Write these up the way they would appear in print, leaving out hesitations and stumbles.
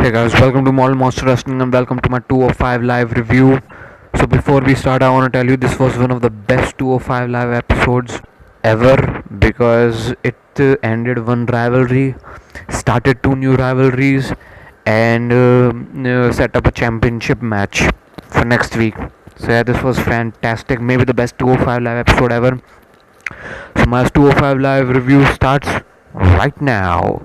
Hey guys, welcome to Model Monster Wrestling and welcome to my 205 live review. So before we start, I want to tell you this was one of the best 205 live episodes ever because it ended one rivalry, started two new rivalries, and set up a championship match for next week. So yeah, this was fantastic. Maybe the best 205 live episode ever. So my 205 live review starts right now.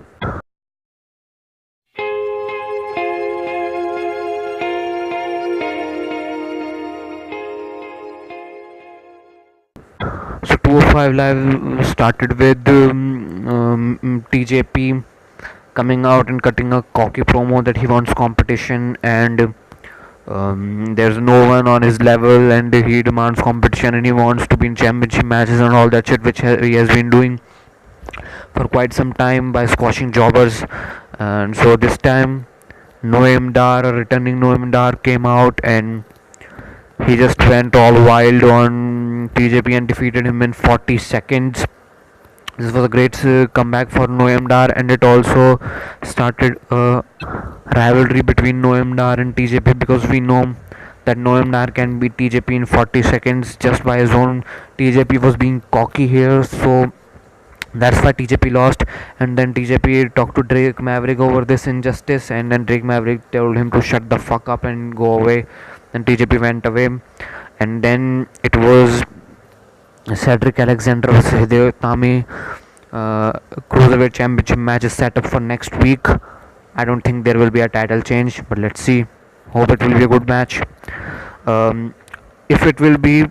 So 205 Live started with TJP coming out and cutting a cocky promo that he wants competition and there's no one on his level and he demands competition and he wants to be in championship matches and all that shit which he has been doing for quite some time by squashing jobbers. And so this time Noam Dar, a returning Noam Dar, came out and he just went all wild on TJP and defeated him in 40 seconds. This was a great comeback for Noam Dar, and it also started a rivalry between Noam Dar and TJP because we know that Noam Dar can beat TJP in 40 seconds just by his own. TJP was being cocky here, so that's why TJP lost. And then TJP talked to Drake Maverick over this injustice, and then Drake Maverick told him to shut the fuck up and go away. Then TJP went away, and then it was Cedric Alexander vs Hideo Itami cruiserweight championship match is set up for next week. I don't think there will be a title change, but let's see. Hope it will be a good match. If it will be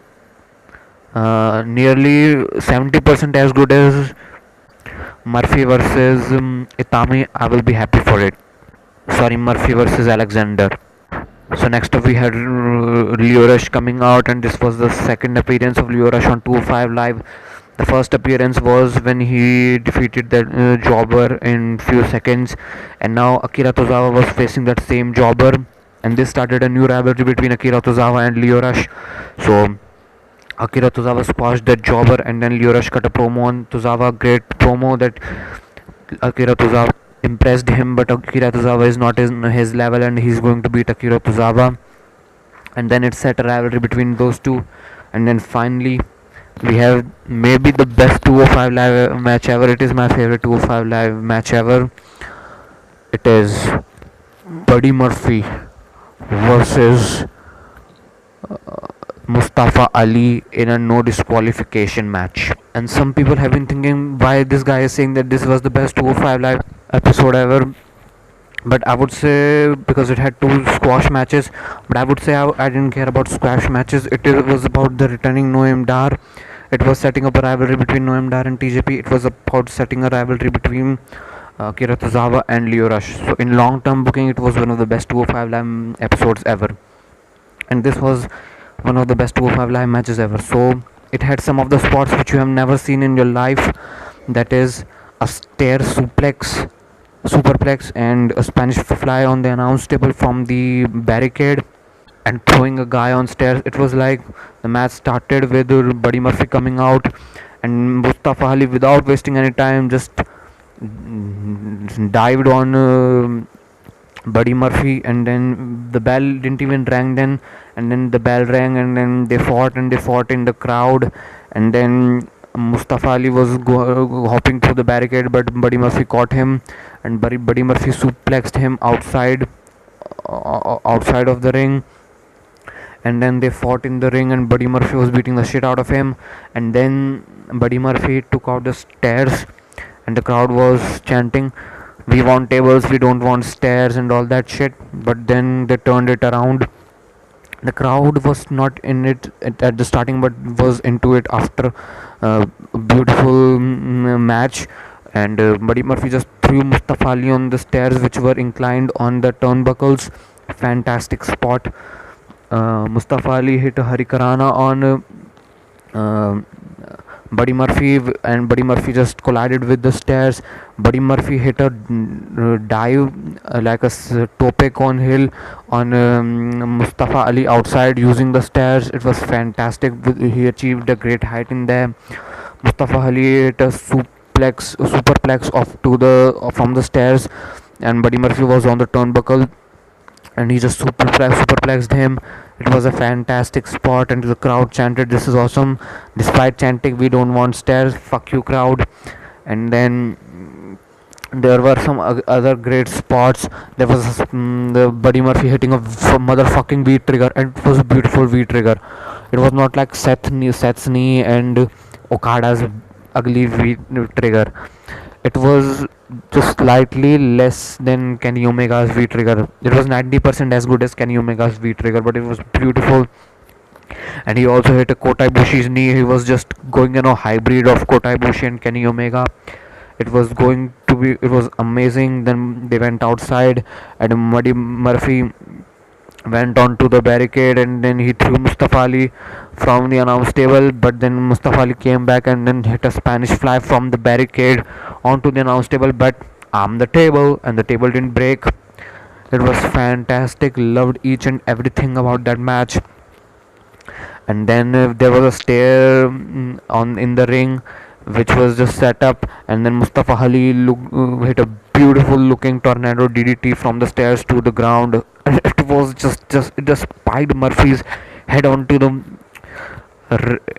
nearly 70% as good as Murphy versus Itami, I will be happy for it. Sorry, Murphy versus Alexander. So next up we had Leo Rush coming out, and this was the second appearance of Leo Rush on 205 Live. The first appearance was when he defeated that jobber in few seconds, and now Akira Tozawa was facing that same jobber, and this started a new rivalry between Akira Tozawa and Leo Rush. So Akira Tozawa squashed that jobber, and then Leo Rush cut a promo on Tozawa. Great promo that Akira Tozawa impressed him, but Akira Tozawa is not in his level and he's going to beat Akira Tozawa. And then it set a rivalry between those two. And then finally, we have maybe the best 205 live match ever. It is my favorite 205 live match ever. It is Buddy Murphy versus Mustafa Ali in a no disqualification match. And some people have been thinking why this guy is saying that this was the best 205 live episode ever. But I would say because it had two squash matches, but I would say I didn't care about squash matches. Was about the returning Noam Dar. It was setting up a rivalry between Noam Dar and TJP. It was about setting a rivalry between Akira Tozawa and Leo Rush. So in long term booking, it was one of the best 205 live episodes ever. And this was one of the best 205 live matches ever. So it had some of the spots which you have never seen in your life, that is a stair superplex and a Spanish fly on the announce table from the barricade and throwing a guy on stairs. It was like the match started with Buddy Murphy coming out and Mustafa Ali without wasting any time just dived on Buddy Murphy, and then the bell didn't even rang then, and then the bell rang, and then they fought in the crowd, and then Mustafa Ali was hopping through the barricade, but Buddy Murphy caught him, and Buddy Murphy suplexed him outside of the ring, and then they fought in the ring, and Buddy Murphy was beating the shit out of him, and then Buddy Murphy took out the stairs, and the crowd was chanting, "We want tables, we don't want stairs," and all that shit. But then they turned it around. The crowd was not in it at the starting, but was into it after a beautiful match. And Buddy Murphy just threw Mustafa Ali on the stairs, which were inclined on the turnbuckles. Fantastic spot. Mustafa Ali hit a Harikarana on Buddy Murphy, and Buddy Murphy just collided with the stairs. Buddy Murphy hit a dive like a tope cone hill on Mustafa Ali outside using the stairs. It was fantastic. He achieved a great height in there. Mustafa Ali hit a superplex off to the from the stairs. and Buddy Murphy was on the turnbuckle, and he just superplexed him. It was a fantastic spot, and the crowd chanted, "This is awesome!" Despite chanting, "We don't want stairs, fuck you, crowd." And then there were some other great spots. There was the Buddy Murphy hitting a motherfucking V trigger, and it was a beautiful V trigger. It was not like Seth's knee and Okada's ugly V trigger. It was just slightly less than Kenny Omega's V trigger. It was 90% as good as Kenny Omega's V trigger, but it was beautiful. And he also hit a Kota Ibushi's knee. He was just going in a hybrid of Kota Ibushi and Kenny Omega. It was amazing. Then they went outside, and Muddy Murphy went onto the barricade, and then he threw Mustafa Ali from the announce table, but then Mustafa Ali came back and then hit a Spanish fly from the barricade onto the announce table, but armed the table, and the table didn't break. It was fantastic. Loved each and everything about that match. And then there was a stair on in the ring, which was just set up, and then Mustafa Ali hit a beautiful looking tornado DDT from the stairs to the ground. It was just it just spiked Murphy's head onto the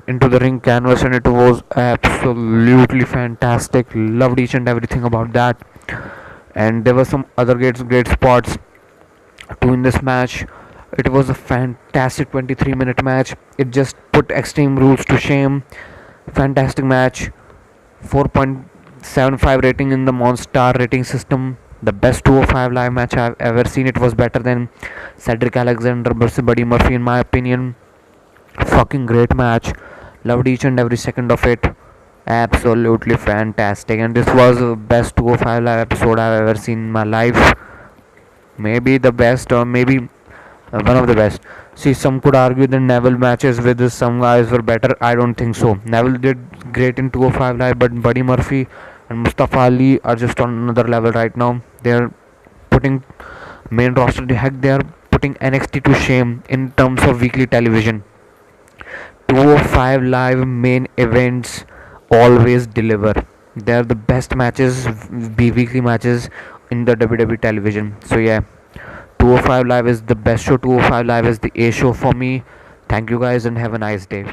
into the ring canvas, and it was absolutely fantastic. Loved each and everything about that. And there were some other great spots too in this match. It was a fantastic 23-minute match. It just put Extreme Rules to shame. Fantastic match. 4.75 rating in the Monster rating system. The best 205 live match I've ever seen. It was better than Cedric Alexander versus Buddy Murphy, in my opinion. Fucking great match. Loved each and every second of it. Absolutely fantastic. And this was the best 205 live episode I've ever seen in my life. Maybe the best, or maybe one of the best. See, some could argue that Neville matches with some guys were better. I don't think so. Neville did great in 205 live, but Buddy Murphy and Mustafa Ali are just on another level right now. They're putting main roster, heck, they are putting NXT to shame in terms of weekly television. 205 live main events always deliver. They are the best matches, weekly matches in the WWE television. So yeah, 205 live is the best show. 205 live is the A show for me. Thank you guys and have a nice day.